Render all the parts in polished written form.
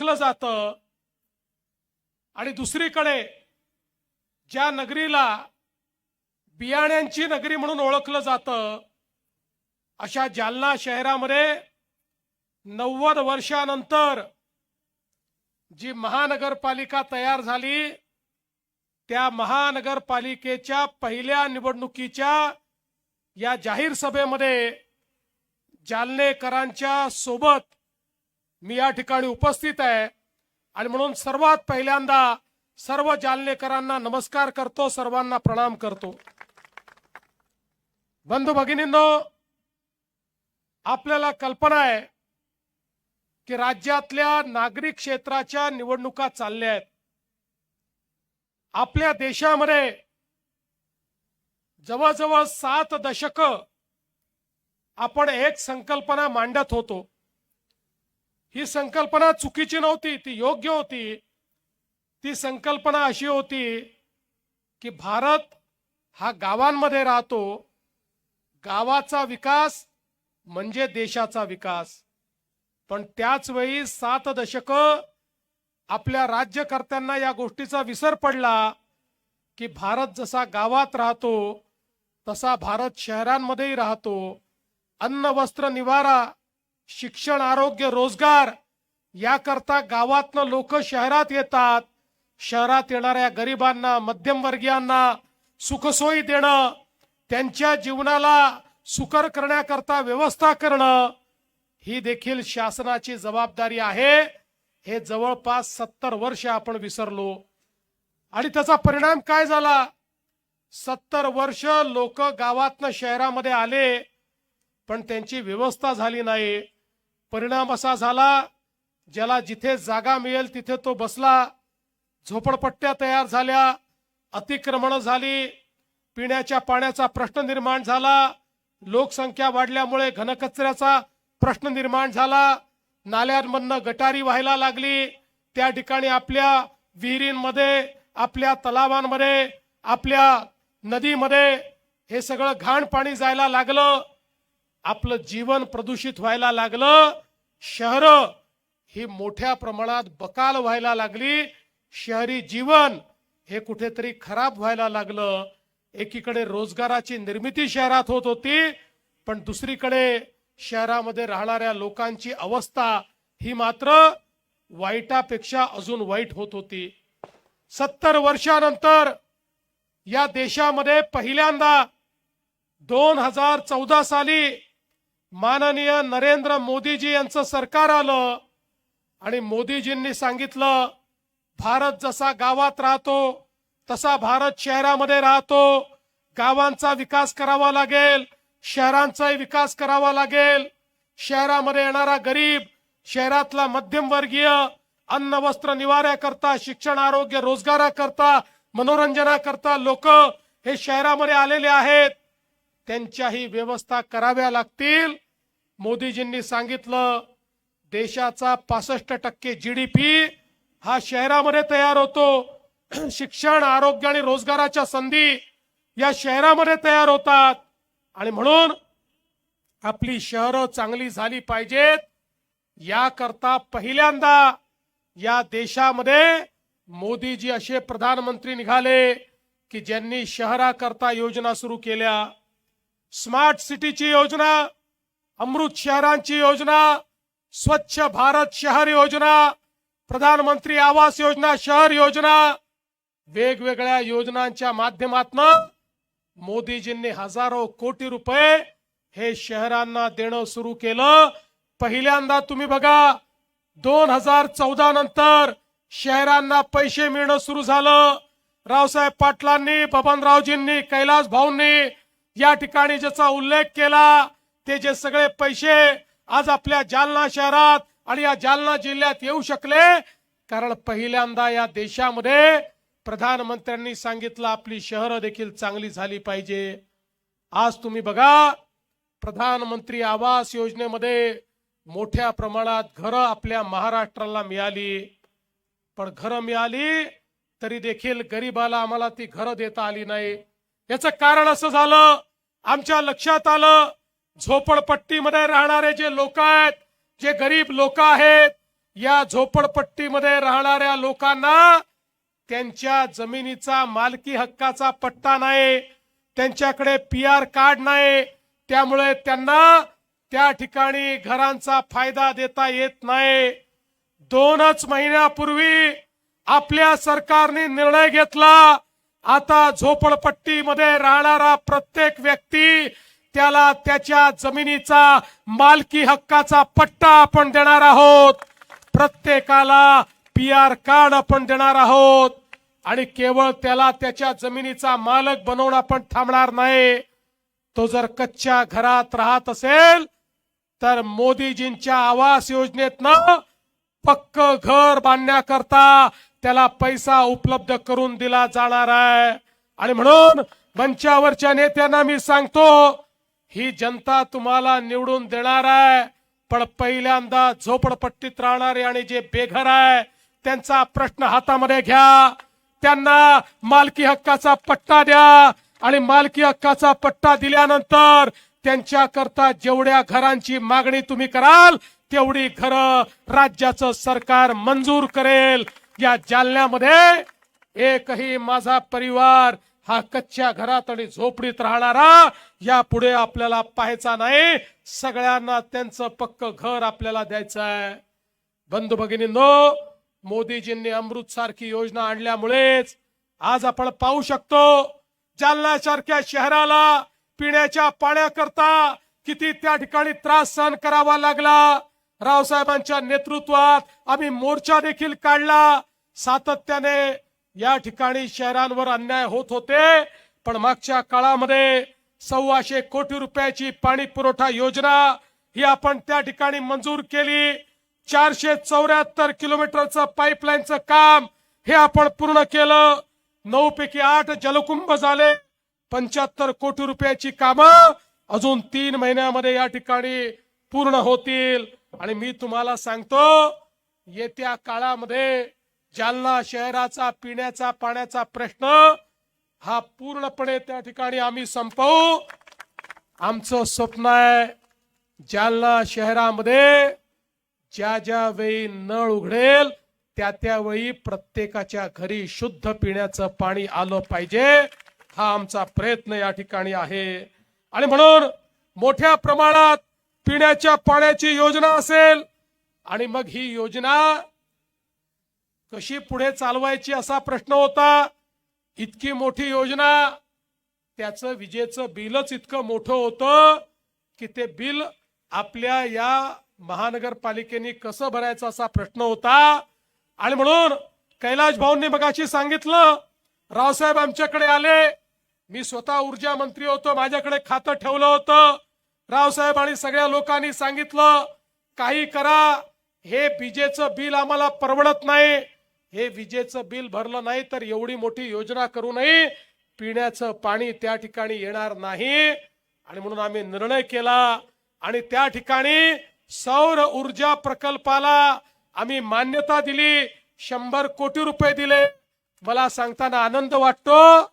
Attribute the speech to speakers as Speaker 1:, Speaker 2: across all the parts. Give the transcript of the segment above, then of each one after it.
Speaker 1: ओळखलं जातं आणि दुसरीकडे ज्या नगरीला बियाण्यांची नगरी म्हणून ओळखलं जातं अशा जालना शहरामध्ये 90 वर्षानंतर जी महानगरपालिका तयार झाली त्या महानगरपालिकेच्या पहिल्या निवडणुकीच्या या जाहीर सभेमध्ये जालनेकरांच्या सोबत मी या ठिकाणी उपस्थित आहे आणि म्हणून सर्वात पहिल्यांदा सर्व जालनेकरांना नमस्कार करतो, सर्वांना प्रणाम करतो। बंधू भगिनींनो, आपल्याला कल्पना आहे की राज्यातल्या नागरी क्षेत्राच्या निवडणुका चालल्या आहेत। आपल्या देशामध्ये जवळजवळ 7 दशकं आपण एक संकल्पना मांडत होतो। ही संकल्पना चुकीची नव्हती, ती योग्य होती। ती संकल्पना अशी होती की भारत हा गावांमध्ये राहतो, गावाचा विकास म्हणजे देशाचा विकास। पण त्याच वेळी 7 दशकं आपल्या राज्यकर्त्यांना या गोष्टीचा विसर पडला की भारत जसा गावात राहतो तसा भारत शहरांमध्येही राहतो। अन्न वस्त्र निवारा, शिक्षण, आरोग्य, रोजगार याकरता गावातनं लोक शहरात येतात। शहरात येणाऱ्या गरिबांना, मध्यमवर्गीयांना सुखसोयी देणं, त्यांच्या जीवनाला सुकर करण्याकरता व्यवस्था करणं ही देखील शासनाची जबाबदारी आहे। हे जवळपास 70 वर्ष आपण विसरलो आणि त्याचा परिणाम काय झाला? 70 वर्ष लोक गावातनं शहरामध्ये आले पण त्यांची व्यवस्था झाली नाही। परिणाम असा झाला, ज्याला जिथे जागा मिळेल तिथे तो बसला। झोपडपट्ट्या तयार झाल्या, अतिक्रमण झाली, पिण्याच्या पाण्याचा प्रश्न निर्माण झाला, लोकसंख्या वाढल्यामुळे घनकचऱ्याचा प्रश्न निर्माण झाला, नाल्यांमधनं गटारी व्हायला लागली। त्या ठिकाणी आपल्या विहिरींमध्ये, आपल्या तलावांमध्ये, आपल्या नदीमध्ये हे सगळं घाण पाणी जायला लागलं। आपलं जीवन प्रदूषित व्हायला लागलं। शहरं ही मोठ्या प्रमाणात बकाल व्हायला लागली। शहरी जीवन हे कुठेतरी खराब व्हायला लागलं। एकीकडे रोजगाराची निर्मिती शहरात होत होती पण दुसरीकडे शहरामध्ये राहणाऱ्या लोकांची अवस्था ही मात्र वाईटापेक्षा अजून वाईट होत होती। 70 वर्षानंतर या देशामध्ये पहिल्यांदा 2014 साली माननीय नरेंद्र मोदीजी यांचं सरकार आलं आणि मोदीजींनी सांगितलं भारत जसा गावात राहतो तसा भारत शहरामध्ये राहतो। गावांचा विकास करावा लागेल, शहरांचाही विकास करावा लागेल। शहरामध्ये येणारा गरीब, शहरातला मध्यमवर्गीय अन्न वस्त्र निवाऱ्याकरता, शिक्षण, आरोग्य, रोजगाराकरता, मनोरंजनाकरता लोक हे शहरामध्ये आलेले आहेत, त्यांच्याही व्यवस्था कराव्या लागतील। मोदीजींनी सांगितलं देशाचा 65% GDP हा शहरामध्ये तयार होतो। शिक्षण, आरोग्य आणि रोजगाराच्या संधी या शहरामध्ये तयार होतात आणि म्हणून आपली शहरं चांगली झाली पाहिजेत। याकरता पहिल्यांदा या देशामध्ये मोदीजी असे प्रधानमंत्री निघाले की ज्यांनी शहराकरता योजना सुरू केल्या। स्मार्ट सिटीची योजना, अमृत शहरांची योजना, स्वच्छ भारत शहर योजना, प्रधानमंत्री आवास योजना, शहर योजना, वेगवेगळ्या योजनांच्या माध्यमातून मोदीजींनी हजारो कोटी रुपये हे शहरांना देणं सुरू केलं। पहिल्यांदा तुम्ही बघा 2014 नंतर शहरांना पैसे मिळणं सुरू झालं। रावसाहेब पाटलांनी, बबनरावजींनी, कैलास भाऊंनी या ठिकाणी ज्याचा उल्लेख केला, ते जे सगळे पैसे आज आपल्या जालना शहरात आणि या जालना जिल्ह्यात येऊ शकले कारण पहिल्यांदा या देशामध्ये प्रधानमंत्र्यांनी सांगितलं आपली शहरं देखील चांगली झाली पाहिजे। आज तुम्ही बघा प्रधानमंत्री आवास योजनेमध्ये मोठ्या प्रमाणात घरं आपल्या महाराष्ट्राला मिळाली, पण घरं मिळाली तरी देखील गरीबाला आम्हाला ती घरं देता आली नाही। याचं कारण असं झालं, आमच्या लक्षात आलं झोपडपट्टीमध्ये राहणारे जे लोक आहेत, जे गरीब लोक आहेत, या झोपडपट्टीमध्ये राहणाऱ्या लोकांना त्यांच्या जमिनीचा मालकी हक्काचा पट्टा नाही, त्यांच्याकडे PR कार्ड नाही, त्यामुळे त्यांना त्या ठिकाणी घरांचा फायदा देता येत नाही। 2च महिन्यापूर्वी आपल्या सरकारने निर्णय घेतला, आता झोपडपट्टीमध्ये राहणारा प्रत्येक व्यक्ती त्याला त्याच्या जमिनीचा मालकी हक्काचा पट्टा आपण देणार आहोत, प्रत्येकाला PR कार्ड आपण देणार आहोत आणि केवळ त्याला त्याच्या जमिनीचा मालक बनवून आपण थांबणार नाही। तो जर कच्च्या घरात राहत असेल तर मोदीजींच्या आवास योजनेतनं पक्क घर बांधण्याकरता त्याला पैसा उपलब्ध करून दिला जाणार आहे। आणि म्हणून मंचावरच्या नेत्यांना मी सांगतो, ही जनता तुम्हाला निवडून देणार आहे, पण पहिल्यांदा झोपडपट्टीत राहणारे आणि जे बेघर आहे त्यांचा प्रश्न हातामध्ये घ्या, त्यांना मालकी हक्काचा पट्टा द्या आणि मालकी हक्काचा पट्टा दिल्यानंतर त्यांच्याकरता जेवढ्या घरांची मागणी तुम्ही कराल तेवढी घरं राज्याचं सरकार मंजूर करेल। या जालन्यामध्ये एकही माझा परिवार हा कच्च्या घरात आणि झोपडीत राहणारा यापुढे आपल्याला पाहायचा नाही, सगळ्यांना त्यांचं पक्क घर आपल्याला द्यायचं आहे। बंधू भगिनींनो, मोदीजींनी अमृत सारखी योजना आणल्यामुळेच आज आपण पाहू शकतो जालना सारख्या शहराला पिण्याच्या पाण्याकरता किती त्या ठिकाणी त्रास सहन करावा लागला। रावसाहेबांच्या नेतृत्वात आम्ही मोर्चा देखील काढला, सातत्याने या ठिकाणी शहरांवर अन्याय होत होते, पण मागच्या काळामध्ये 125 कोटी रुपयाची पाणी पुरवठा योजना ही आपण त्या ठिकाणी मंजूर केली। 474 किलोमीटरचं पाईपलाईनचं काम हे आपण पूर्ण केलं। 9 पैकी 8 जलकुंभ झाले। 75 कोटी रुपयाची कामं अजून 3 महिन्यामध्ये या ठिकाणी पूर्ण होतील। आणि मी तुम्हाला सांगतो, येत्या काळामध्ये जालना शहराचा पिण्याचा पाण्याचा प्रश्न हा पूर्णपणे त्या ठिकाणी आम्ही संपवू। आमचं स्वप्न आहे जालना शहरामध्ये ज्या ज्या वेळी नळ उघडेल त्या वेळी प्रत्येकाच्या घरी शुद्ध पिण्याचं पाणी आलं पाहिजे, हा आमचा प्रयत्न या ठिकाणी आहे। आणि म्हणून मोठ्या प्रमाणात पिण्याच्या पाण्याची योजना असेल आणि मग ही योजना कशी पुढे चालवायची असा प्रश्न होता। इतकी मोठी योजना, त्याचं विजेचं बिलच इतकं मोठं होतं की ते बिल आपल्या या महानगरपालिकेने कसं भरायचं असा प्रश्न होता। आणि म्हणून कैलाश भाऊंनी मगाशी सांगितलं, रावसाहेब आमच्याकडे आले, मी स्वतः ऊर्जा मंत्री होतो, माझ्याकडे खातं ठेवलं होतं। रावसाहेब आणि सगळ्या लोकांनी सांगितलं, काही करा, हे विजेचं बिल आम्हाला परवडत नाही, हे विजेचं बिल भरलं नाही तर एवढी मोठी योजना करू नये, पिण्याचं पाणी त्या ठिकाणी येणार नाही। आणि म्हणून आम्ही निर्णय केला आणि त्या ठिकाणी सौर ऊर्जा प्रकल्पाला आम्ही मान्यता दिली, 100 कोटी रुपये दिले। मला सांगताना आनंद वाटतो,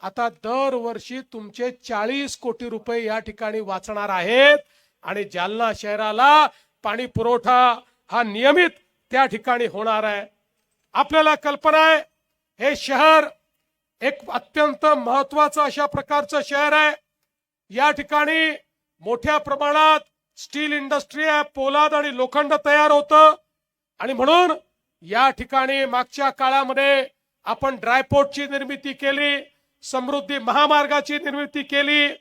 Speaker 1: आता दरवर्षी तुमचे 40 कोटी रुपये या ठिकाणी वाचणार आहेत आणि जालना शहराला पाणी पुरवठा हा नियमित त्या ठिकाणी होणार आहे। आपल्याला कल्पना आहे, हे शहर एक अत्यंत महत्वाचं अशा प्रकारचं शहर आहे। या ठिकाणी मोठ्या प्रमाणात स्टील इंडस्ट्री आहे, पोलाद आणि लोखंड तयार होतं। आणि म्हणून या ठिकाणी मागच्या काळामध्ये आपण ड्रायपोर्टची निर्मिती केली, समृद्धी महामार्गाची निर्मिती केली।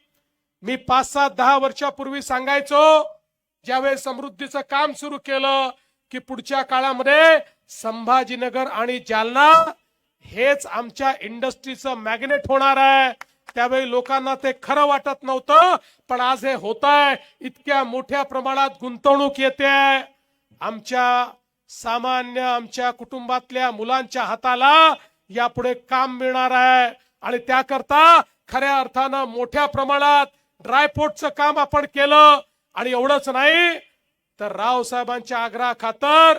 Speaker 1: मी 5-10 वर्षापूर्वी सांगायचो, ज्यावेळेस समृद्धीचं काम सुरू केलं की पुढच्या काळामध्ये संभाजीनगर आणि जालना हेच आमच्या इंडस्ट्रीचं मॅग्नेट होणार आहे। त्यावेळी लोकांना ते खरं वाटत नव्हतं, पण आज हे होत आहे। इतक्या मोठ्या प्रमाणात गुंतवणूक येते, आमच्या कुटुंबातल्या मुलांच्या हाताला यापुढे काम मिळणार आहे। आणि त्याकरता खऱ्या अर्थानं मोठ्या प्रमाणात ड्रायपोर्टचं काम आपण केलं। आणि एवढंच नाही तर रावसाहेबांच्या आग्रहाखातर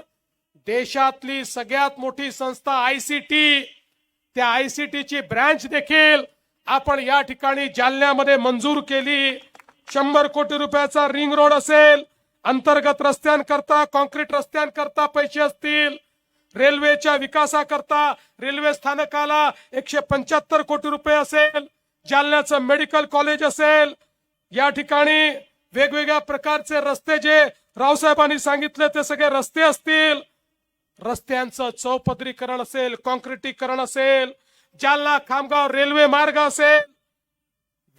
Speaker 1: देशातली सगळ्यात मोठी संस्था ICT, त्या ICTची ब्रँच देखील आपण या ठिकाणी जालन्यामध्ये मंजूर केली। 100 कोटी रुपयाचा रिंग रोड असेल, अंतर्गत रस्त्यांकरता, कॉन्क्रीट रस्त्यांकरता पैसे असतील, रेल्वेच्या विकासाकरता रेल्वे स्थानकाला 175 कोटी रुपये असेल, जालन्याचं मेडिकल कॉलेज असेल, या ठिकाणी वेगवेगळ्या प्रकारचे रस्ते जे रावसाहेबांनी सांगितले ते सगळे रस्ते असतील, रस्त्यांचं चौपदरीकरण असेल, कॉन्क्रिटीकरण असेल, जालना खामगाव रेल्वे मार्ग असेल,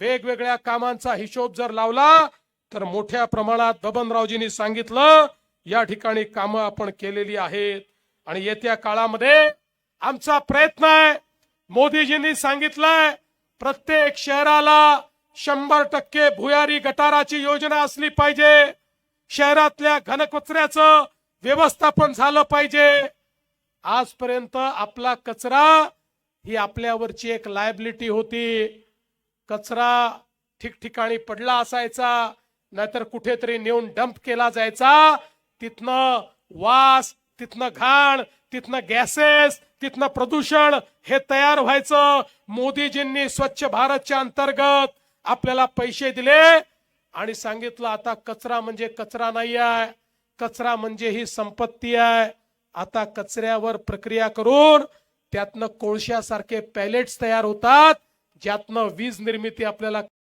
Speaker 1: वेगवेगळ्या कामांचा हिशोब जर लावला तर मोठ्या प्रमाणात बबनरावजींनी सांगितलं या ठिकाणी कामं आपण केलेली आहेत. आणि येत्या काळामध्ये आमचा प्रयत्न आहे, मोदीजींनी सांगितलंय प्रत्येक शहराला 100% भुयारी गटाराची योजना असली पाहिजे, शहरातल्या घनकचऱ्याचं व्यवस्थापन झालं पाहिजे. आजपर्यंत आपला कचरा ही आपल्यावरची एक लायबिलिटी होती. कचरा ठिकठिकाणी पडला असायचा, नाहीतर कुठेतरी नेऊन डंप केला जायचा, तिथनं वास, तिथनं घाण, तिथनं गॅसेस, तिथनं प्रदूषण हे तयार व्हायचं. मोदीजींनी स्वच्छ भारतच्या अंतर्गत आपल्याला पैसे दिले आणि सांगितलं आता कचरा म्हणजे कचरा नाही आहे, कचरा म्हणजे ही संपत्ती आहे. आता कचऱ्यावर प्रक्रिया करून त्यातनं कोळशासारखे पॅलेट्स तयार होतात, ज्यातनं वीज निर्मिती आपल्याला